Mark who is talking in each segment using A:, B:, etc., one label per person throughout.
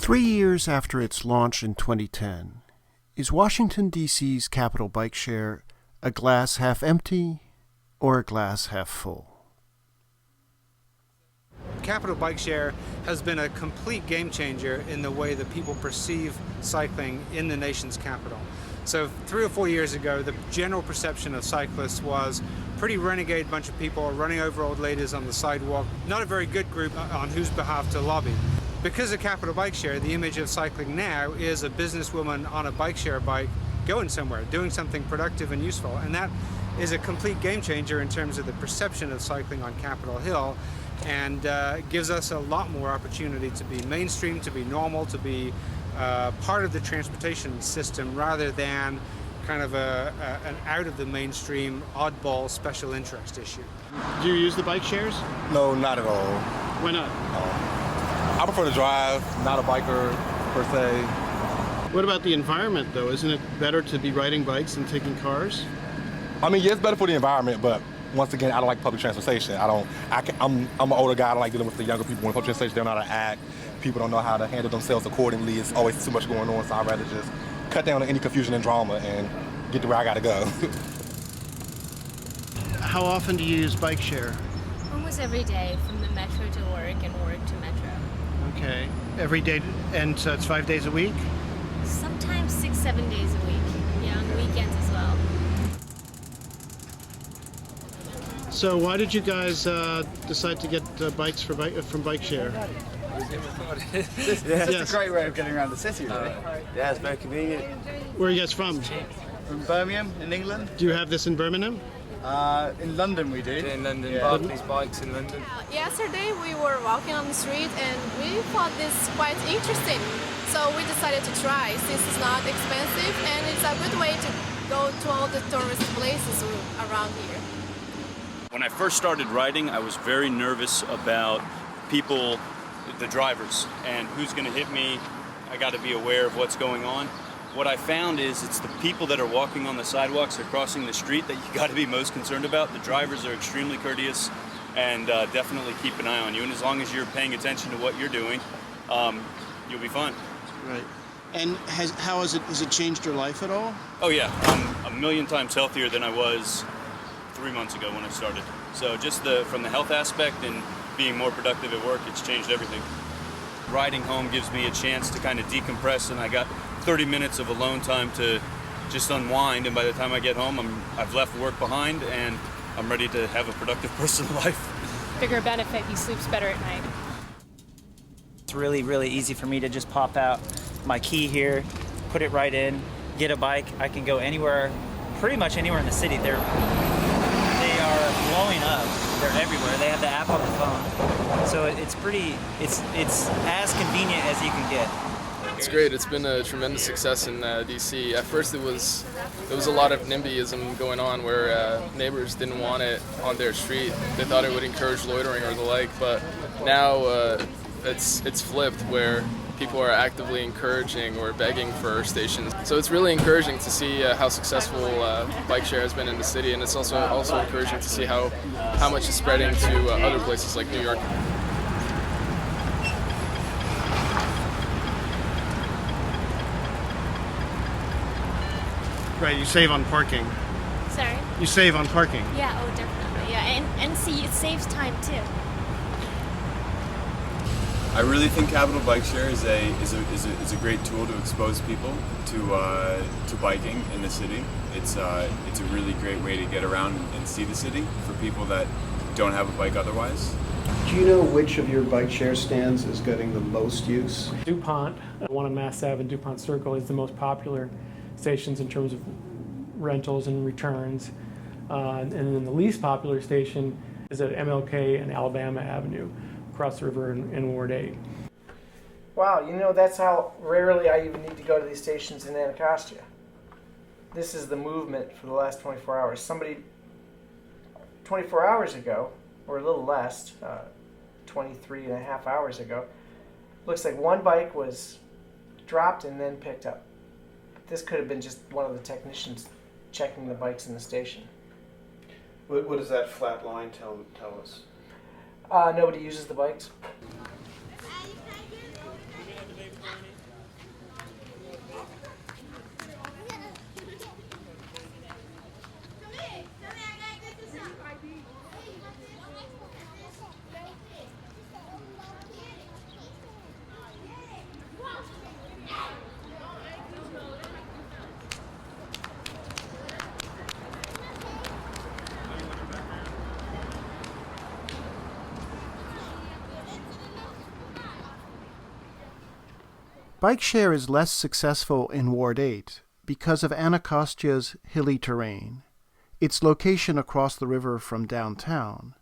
A: 3 years after its launch in 2010, is Washington, D.C.'s Capital Bike Share a glass half empty or a glass half full?
B: Capital Bike Share has been a complete game changer in the way that people perceive cycling in the nation's capital. So 3 or 4 years ago, the general perception of cyclists was pretty renegade bunch of people running over old ladies on the sidewalk, not a very good group on whose behalf to lobby. Because of Capital Bike Share, the image of cycling now is a businesswoman on a bike share bike going somewhere, doing something productive and useful. And that is a complete game changer in terms of the perception of cycling on Capitol Hill, and gives us a lot more opportunity to be mainstream, to be normal, to be part of the transportation system rather than kind of an out of the mainstream oddball special interest issue.
C: Do you use the bike shares?
D: No, not at all.
C: Why not?
D: I prefer to drive, not a biker per se.
C: What about the environment though? Isn't it better to be riding bikes than taking cars?
D: I mean, yeah, it's better for the environment, but once again, I don't like public transportation. I'm an older guy. I don't like dealing with the younger people. When public transportation, they don't know how to act. People don't know how to handle themselves accordingly. It's always too much going on, so I'd rather just cut down on any confusion and drama and get to where I gotta go.
C: How often do you use bike share?
E: Almost every day, from the metro to work and work to metro.
C: Okay. Every day, and so it's 5 days a week?
E: Sometimes 6-7 days a week. Yeah, on the weekends as well.
C: So why did you guys decide to get bikes from Bike Share?
F: It's
C: Yes.
F: a great way of getting around the city, really.
G: Yeah, it's very convenient.
C: Where are you guys from?
F: From Birmingham, in England.
C: Do you have this in Birmingham?
F: In London we do.
G: In London,
F: Yeah.
G: Barclays Bikes in London.
H: Yesterday we were walking on the street and we thought this quite interesting. So we decided to try since it's not expensive and it's a good way to go to all the tourist places around here.
I: When I first started riding, I was very nervous about people, the drivers, and who's going to hit me. I got to be aware of what's going on. What I found is it's the people that are walking on the sidewalks or crossing the street that you got to be most concerned about. The drivers are extremely courteous and definitely keep an eye on you. And as long as you're paying attention to what you're doing, you'll be fine.
C: Right. And has it changed your life at all?
I: Oh yeah, I'm a million times healthier than I was 3 months ago when I started. So just from the health aspect and being more productive at work, it's changed everything. Riding home gives me a chance to kind of decompress, and I got 30 minutes of alone time to just unwind, and by the time I get home, I've left work behind and I'm ready to have a productive personal life.
J: Bigger benefit, he sleeps better at night.
K: It's really, really easy for me to just pop out my key here, put it right in, get a bike. I can go anywhere, pretty much anywhere in the city. They are blowing up. They're everywhere. They have the app on the phone. So it's as convenient as you can get.
L: It's great. It's been a tremendous success in DC. At first there was a lot of NIMBYism going on where neighbors didn't want it on their street. They thought it would encourage loitering or the like, but now it's flipped where people are actively encouraging or begging for stations. So it's really encouraging to see how successful bike share has been in the city, and it's also encouraging to see how much it's spreading to other places like New York.
C: Right, you save on parking.
E: Sorry?
C: You save on parking.
E: Yeah, oh definitely. Yeah, and see, it saves time too.
M: I really think Capital Bike Share is a great tool to expose people to biking in the city. It's a really great way to get around and see the city for people that don't have a bike otherwise.
A: Do you know which of your bike share stands is getting the most use?
N: DuPont, one on Mass Ave and DuPont Circle, is the most popular stations in terms of rentals and returns. And then the least popular station is at MLK and Alabama Avenue, across the river in Ward 8.
O: Wow, you know, that's how rarely I even need to go to these stations in Anacostia. This is the movement for the last 24 hours. Somebody 24 hours ago, or a little less, 23 and a half hours ago, looks like one bike was dropped and then picked up. This could have been just one of the technicians checking the bikes in the station.
A: What does that flat line tell us?
O: Nobody uses the bikes.
A: Bike share is less successful in Ward 8 because of Anacostia's hilly terrain, its location across the river from downtown,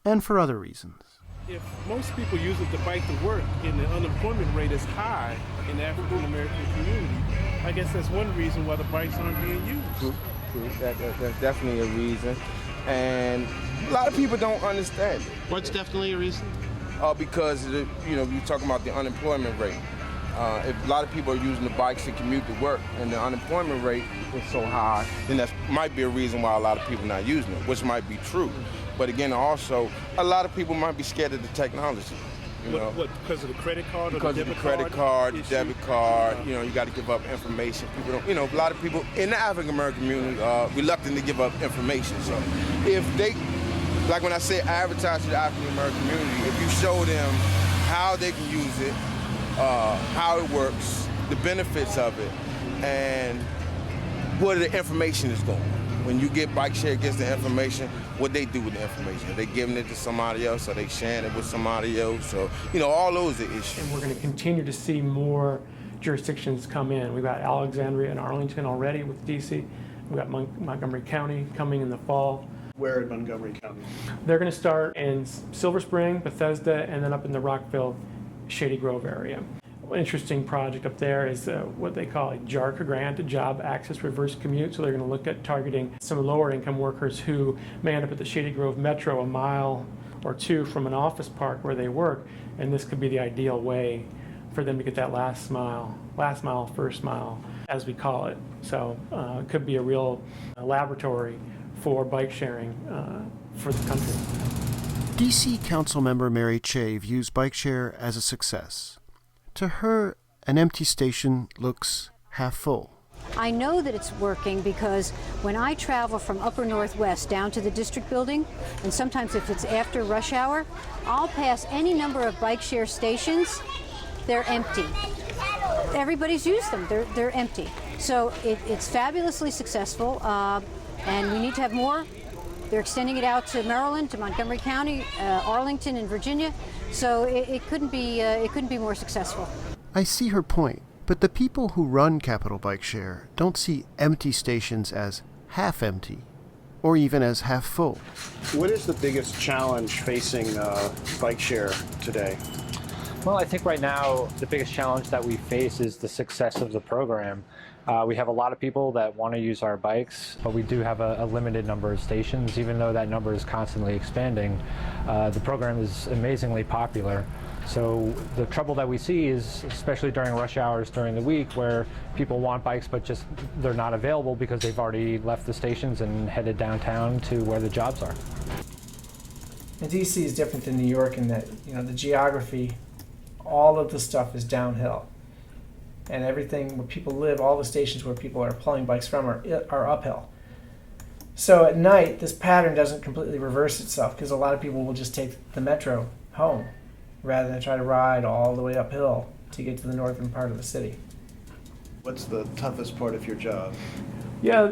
A: and for other reasons.
P: If most people use it to bike to work and the unemployment rate is high in the African American community, I guess that's one reason why the bikes aren't being used.
Q: True. That's definitely a reason. And a lot of people don't understand it.
C: What's definitely a reason?
Q: Because you're talking about the unemployment rate. If a lot of people are using the bikes to commute to work and the unemployment rate is so high, then that might be a reason why a lot of people are not using it, which might be true. But again, also, a lot of people might be scared of the technology.
P: What, because of the credit card or
Q: because
P: the
Q: of the
P: debit
Q: credit card, the
P: issue?
Q: debit card, you got to give up information. People don't, a lot of people in the African American community are reluctant to give up information. So if they, like when I say advertise to the African American community, if you show them how they can use it, how it works, the benefits of it, and where the information is going. When you get bike share gets the information, what they do with the information. Are they giving it to somebody else? Are they sharing it with somebody else? So, all those are issues.
N: And we're going to continue to see more jurisdictions come in. We've got Alexandria and Arlington already with DC. We've got Montgomery County coming in the fall.
C: Where in Montgomery County?
N: They're going to start in Silver Spring, Bethesda, and then up in the Rockville, Shady Grove area. One interesting project up there is what they call a JARCA grant, a Job Access Reverse Commute. So they're going to look at targeting some lower income workers who may end up at the Shady Grove Metro a mile or two from an office park where they work. And this could be the ideal way for them to get that last mile, first mile, as we call it. So it could be a real laboratory for bike sharing for the country.
A: DC Councilmember Mary Che views bike share as a success. To her, an empty station looks half full.
R: I know that it's working because when I travel from upper northwest down to the district building, and sometimes if it's after rush hour, I'll pass any number of bike share stations. They're empty. Everybody's used them. They're empty. So it's fabulously successful, and we need to have more. They're extending it out to Maryland, to Montgomery County, Arlington, and Virginia. So it couldn't be more successful.
A: I see her point, but the people who run Capital Bike Share don't see empty stations as half empty, or even as half full.
C: What is the biggest challenge facing bike share today?
S: Well, I think right now the biggest challenge that we face is the success of the program. We have a lot of people that want to use our bikes, but we do have a limited number of stations. Even though that number is constantly expanding, the program is amazingly popular. So the trouble that we see is, especially during rush hours during the week, where people want bikes but just they're not available because they've already left the stations and headed downtown to where the jobs are.
O: And DC is different than New York in that, the geography, all of the stuff is downhill. And everything where people live, all the stations where people are pulling bikes from are uphill. So at night, this pattern doesn't completely reverse itself because a lot of people will just take the metro home rather than try to ride all the way uphill to get to the northern part of the city.
C: What's the toughest part of your job?
N: Yeah,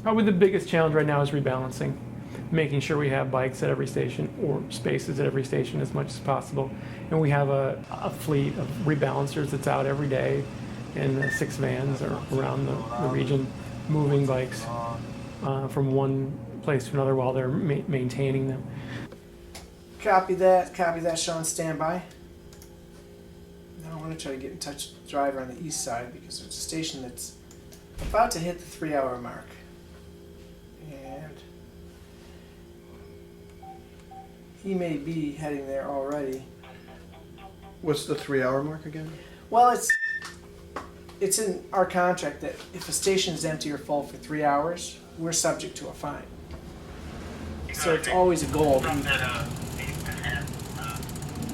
N: probably the biggest challenge right now is rebalancing. Making sure we have bikes at every station or spaces at every station as much as possible. And we have a fleet of rebalancers that's out every day in 6 vans or around the region, moving bikes from one place to another while they're maintaining them.
O: Copy that, Sean, stand by. Now I want to try to get in touch with the driver on the east side because it's a station that's about to hit the 3-hour mark. And he may be heading there already.
C: What's the 3-hour mark again?
O: Well, it's in our contract that if a station is empty or full for 3 hours, we're subject to a fine. So it's always a goal.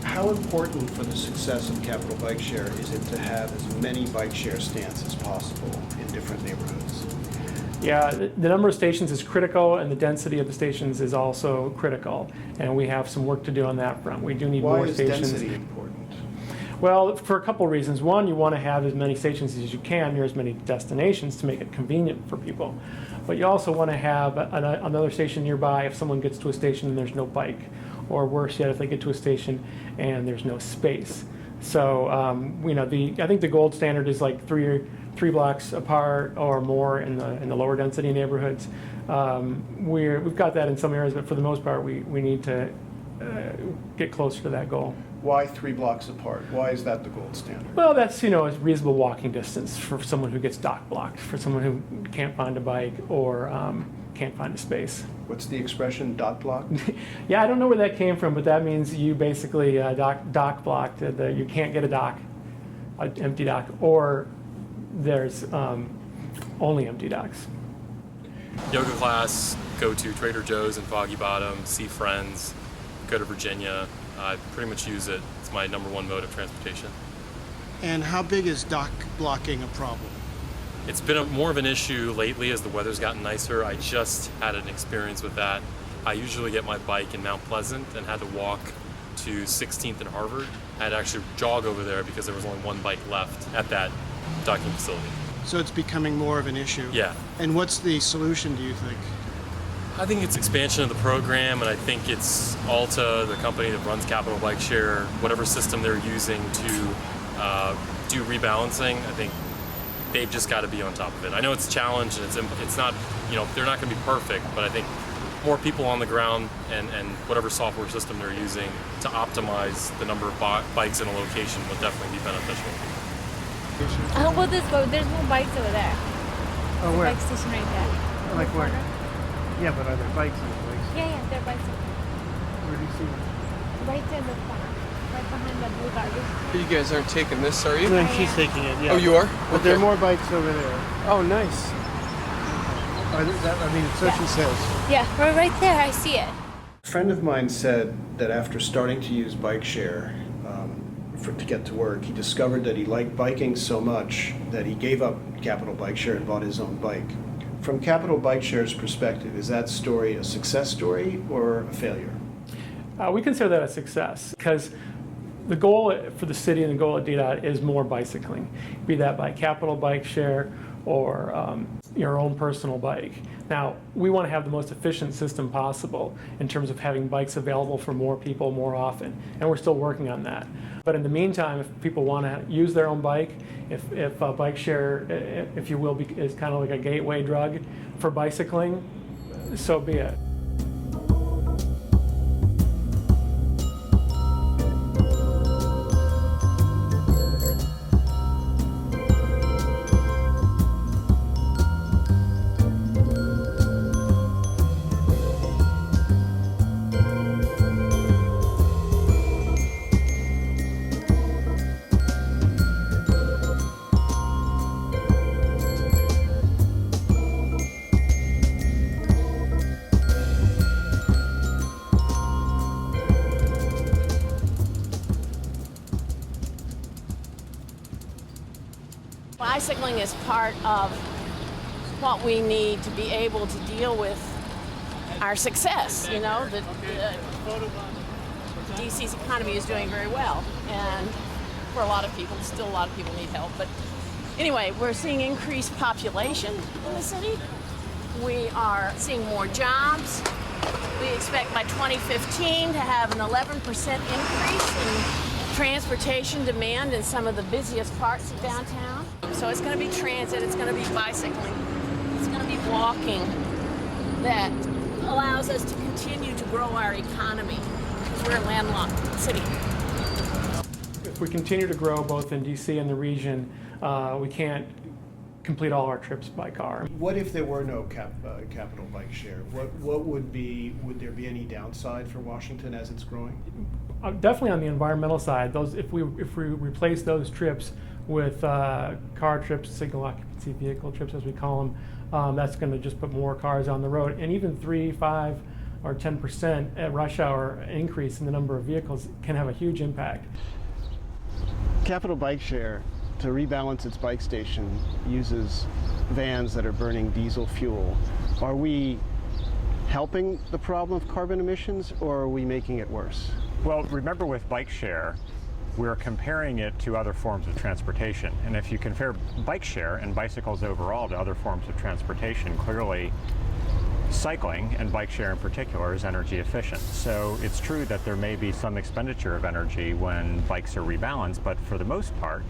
C: How important for the success of Capital Bike Share is it to have as many bike share stands as possible in different neighborhoods?
N: Yeah, the number of stations is critical, and the density of the stations is also critical, and we have some work to do on that front. We do need more stations.
C: Why is density important?
N: Well, for a couple of reasons. One, you want to have as many stations as you can near as many destinations to make it convenient for people. But you also want to have another station nearby if someone gets to a station and there's no bike, or worse yet, if they get to a station and there's no space. So I think the gold standard is like three blocks apart or more in the lower density neighborhoods. We've got that in some areas, but for the most part, we need to get closer to that goal.
C: Why 3 blocks apart? Why is that the gold standard?
N: Well, that's a reasonable walking distance for someone who gets dock blocked, for someone who can't find a bike or can't find a space.
C: What's the expression, dot blocked?
N: Yeah, I don't know where that came from, but that means you basically dock blocked. You can't get a dock, an empty dock, or there's only empty docks.
T: Yoga class, go to Trader Joe's in Foggy Bottom, see friends, go to Virginia. I pretty much use it. It's my #1 mode of transportation.
A: And how big is dock blocking a problem?
T: It's been more of an issue lately as the weather's gotten nicer. I just had an experience with that. I usually get my bike in Mount Pleasant and had to walk to 16th and Harvard. I had to actually jog over there because there was only one bike left at that docking facility.
A: So it's becoming more of an issue?
T: Yeah.
A: And what's the solution, do you think?
T: I think it's expansion of the program, and I think it's Alta, the company that runs Capital Bike Share, whatever system they're using to do rebalancing. I think they've just got to be on top of it. I know it's a challenge, and it's not, they're not going to be perfect, but I think more people on the ground and whatever software system they're using to optimize the number of bikes in a location will definitely be beneficial.
E: Well, there's more bikes over there.
A: Oh,
E: There's
A: where?
E: a bike station right there.
A: Like where? Yeah, but are there bikes in the place?
E: Yeah, there are bikes over there.
A: Where do you see them?
E: Right in the front, right behind the blue garbage.
U: You guys aren't taking this, are you?
A: No, she's taking it, yeah.
U: Oh, you are?
A: But there are more bikes over there.
U: Oh, nice.
A: So she says.
E: Yeah, right there, I see it.
C: A friend of mine said that after starting to use bike share to get to work, he discovered that he liked biking so much that he gave up Capital Bike Share and bought his own bike. From Capital Bike Share's perspective, is that story a success story or a failure?
N: We consider that a success because the goal for the city and the goal at DDOT is more bicycling, be that by Capital Bike Share or your own personal bike. Now, we want to have the most efficient system possible in terms of having bikes available for more people more often, and we're still working on that. But in the meantime, if people want to use their own bike, if bike share, if you will, is kind of like a gateway drug for bicycling, so be it.
V: Bicycling is part of what we need to be able to deal with our success. DC's economy is doing very well, and for a lot of people, still a lot of people need help. But anyway, we're seeing increased population in the city. We are seeing more jobs. We expect by 2015 to have an 11% increase in transportation demand in some of the busiest parts of downtown. So it's going to be transit, it's going to be bicycling, it's going to be walking that allows us to continue to grow our economy because we're a landlocked city.
N: If we continue to grow both in DC and the region, we can't complete all our trips by car.
C: What if there were no Capital Bike Share? Would there be any downside for Washington as it's growing?
N: Definitely on the environmental side, if we replace those trips with car trips, single occupancy vehicle trips as we call them, that's going to just put more cars on the road. And even 3, 5, or 10% at rush hour increase in the number of vehicles can have a huge impact.
A: Capital Bike Share, to rebalance its bike station, uses vans that are burning diesel fuel. Are we helping the problem of carbon emissions, or are we making it worse?
W: Well, remember with bike share, we're comparing it to other forms of transportation. And if you compare bike share and bicycles overall to other forms of transportation, clearly cycling, and bike share in particular, is energy efficient. So it's true that there may be some expenditure of energy when bikes are rebalanced, but for the most part,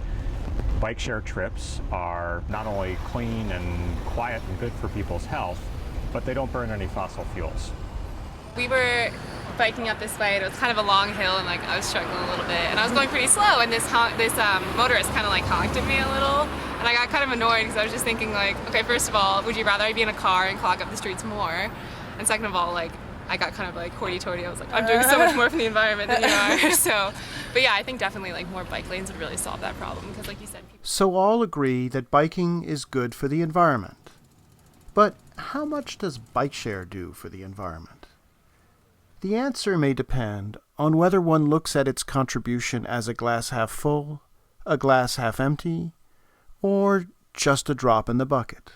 W: bike share trips are not only clean and quiet and good for people's health, but they don't burn any fossil fuels.
B: We were biking up this fight. It was kind of a long hill, and I was struggling a little bit, and I was going pretty slow. And this motorist kind of honked at me a little, and I got kind of annoyed because I was just thinking okay, first of all, would you rather I be in a car and clog up the streets more? And second of all, I got kind of hoity-toity. I was I'm doing so much more for the environment than you are. So, but yeah, I think definitely more bike lanes would really solve that problem because, like you said.
A: So all agree that biking is good for the environment. But how much does bike share do for the environment? The answer may depend on whether one looks at its contribution as a glass half full, a glass half empty, or just a drop in the bucket.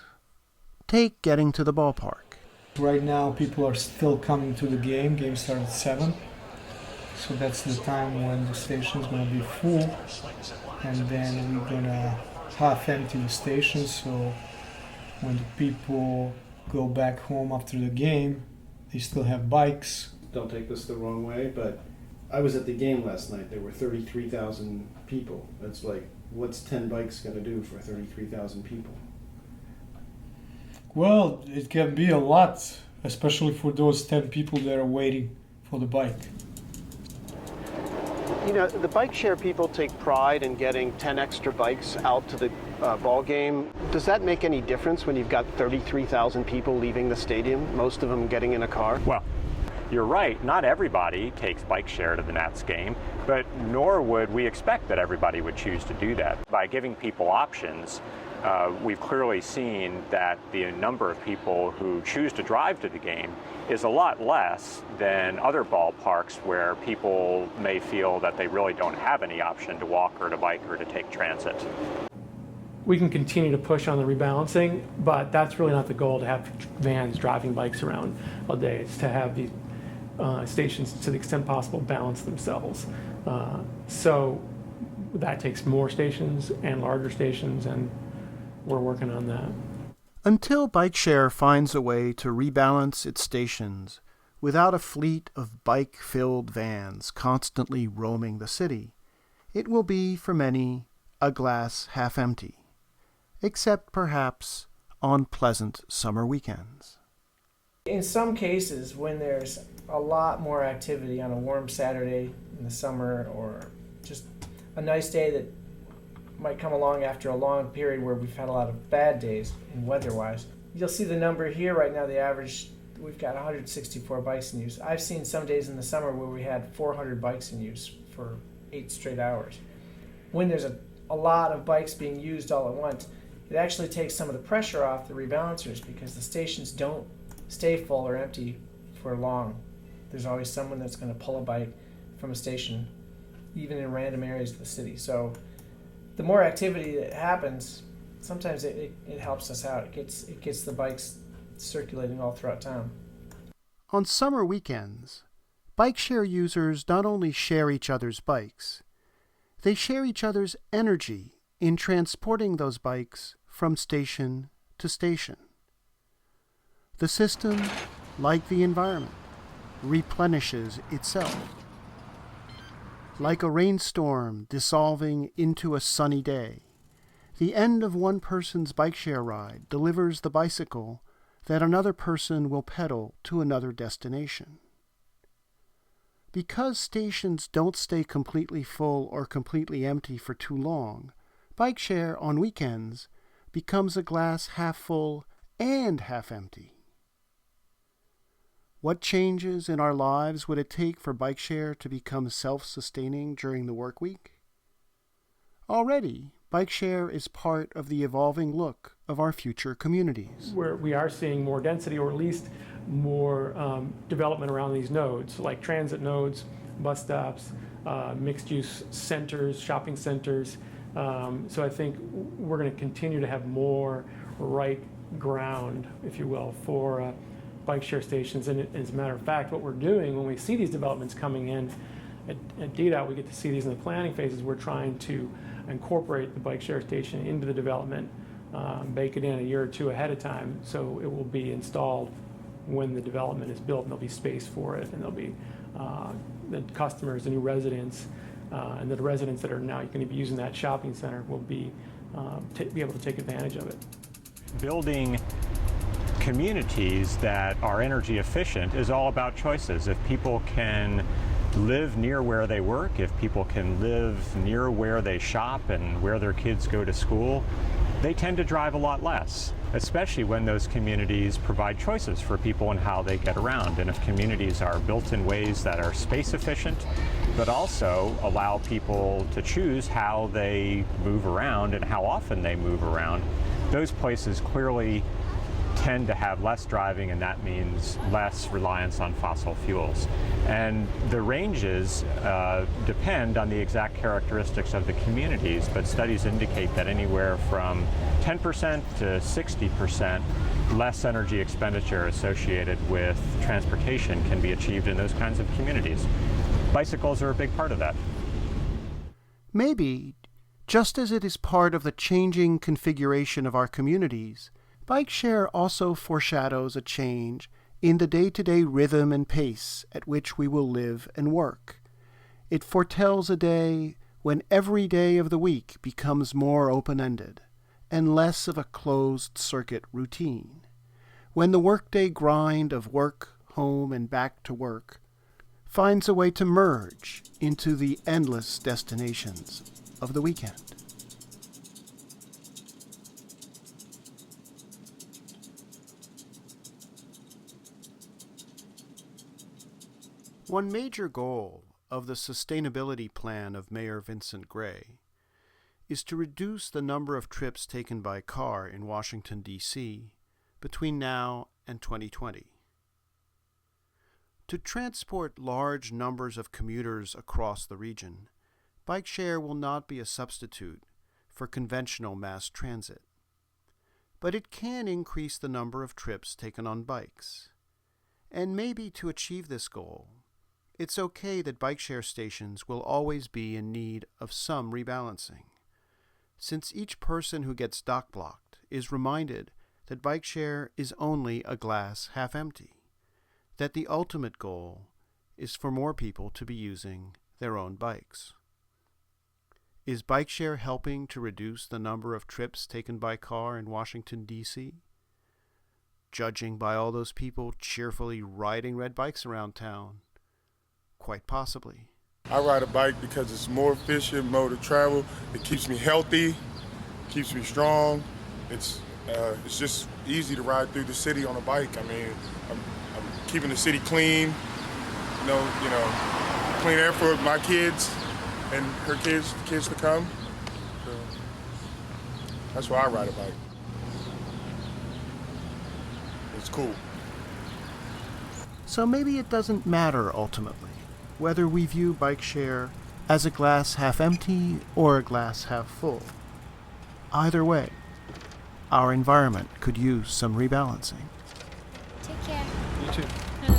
A: Take getting to the ballpark.
D: Right now people are still coming to the game. Game starts at 7. So that's the time when the station's going to be full. And then we're going to half empty the station, so when the people go back home after the game, they still have bikes.
C: Don't take this the wrong way, but I was at the game last night. There were 33,000 people. That's what's 10 bikes going to do for 33,000 people?
D: Well, it can be a lot, especially for those 10 people that are waiting for the bike.
A: You know, the bike share people take pride in getting 10 extra bikes out to the ball game. Does that make any difference when you've got 33,000 people leaving the stadium, most of them getting in a car?
W: Well, you're right, not everybody takes bike share to the Nats game, but nor would we expect that everybody would choose to do that. By giving people options, we've clearly seen that the number of people who choose to drive to the game is a lot less than other ballparks where people may feel that they really don't have any option to walk or to bike or to take transit.
N: We can continue to push on the rebalancing, but that's really not the goal, to have vans driving bikes around all day. It's to have these stations, to the extent possible, balance themselves. So that takes more stations and larger stations, and we're working on that.
A: Until bike share finds a way to rebalance its stations without a fleet of bike-filled vans constantly roaming the city, it will be, for many, a glass half empty, except perhaps on pleasant summer weekends.
O: In some cases, when there's a lot more activity on a warm Saturday in the summer, or just a nice day that might come along after a long period where we've had a lot of bad days in weather-wise, you'll see the number here right now, the average, we've got 164 bikes in use. I've seen some days in the summer where we had 400 bikes in use for 8 straight hours. When there's a lot of bikes being used all at once, it actually takes some of the pressure off the rebalancers because the stations don't stay full or empty for long. There's always someone that's going to pull a bike from a station, even in random areas of the city. So the more activity that happens, sometimes it helps us out. It gets the bikes circulating all throughout town.
A: On summer weekends, bike share users not only share each other's bikes, they share each other's energy in transporting those bikes from station to station. The system, like the environment, replenishes itself. Like a rainstorm dissolving into a sunny day, the end of one person's bike share ride delivers the bicycle that another person will pedal to another destination. Because stations don't stay completely full or completely empty for too long, bike share on weekends becomes a glass half full and half empty. What changes in our lives would it take for bike share to become self-sustaining during the work week? Already, bike share is part of the evolving look of our future communities.
N: We are seeing more density, or at least more development around these nodes, like transit nodes, bus stops, mixed-use centers, shopping centers. So I think we're going to continue to have more right ground, if you will, for bike share stations. And as a matter of fact, what we're doing when we see these developments coming in at DDOT, we get to see these in the planning phases. We're trying to incorporate the bike share station into the development, bake it in a year or two ahead of time, so it will be installed when the development is built and there'll be space for it, and there'll be the customers, the new residents, and the residents that are now going to be using that shopping center will be able to take advantage of it.
W: Building communities that are energy efficient is all about choices. If people can live near where they work, if people can live near where they shop and where their kids go to school, they tend to drive a lot less, especially when those communities provide choices for people and how they get around. And if communities are built in ways that are space efficient, but also allow people to choose how they move around and how often they move around, those places clearly tend to have less driving, and that means less reliance on fossil fuels. And the ranges depend on the exact characteristics of the communities, but studies indicate that anywhere from 10% to 60% less energy expenditure associated with transportation can be achieved in those kinds of communities. Bicycles are a big part of that.
A: Maybe, just as it is part of the changing configuration of our communities, bike share also foreshadows a change in the day-to-day rhythm and pace at which we will live and work. It foretells a day when every day of the week becomes more open-ended and less of a closed-circuit routine, when the workday grind of work, home, and back to work finds a way to merge into the endless destinations of the weekend. One major goal of the sustainability plan of Mayor Vincent Gray is to reduce the number of trips taken by car in Washington, D.C. between now and 2020. To transport large numbers of commuters across the region, bike share will not be a substitute for conventional mass transit, but it can increase the number of trips taken on bikes. And maybe to achieve this goal, it's okay that bike share stations will always be in need of some rebalancing, since each person who gets dock blocked is reminded that bike share is only a glass half empty, that the ultimate goal is for more people to be using their own bikes. Is bike share helping to reduce the number of trips taken by car in Washington, D.C.? Judging by all those people cheerfully riding red bikes around town, quite possibly.
F: I ride a bike because it's more efficient mode of travel. It keeps me healthy, keeps me strong. It's just easy to ride through the city on a bike. I mean, I'm keeping the city clean. You know, clean air for my kids and her kids to come. So that's why I ride a bike. It's cool.
A: So maybe it doesn't matter ultimately whether we view bike share as a glass half empty or a glass half full. Either way, our environment could use some rebalancing.
E: Take care.
N: You too.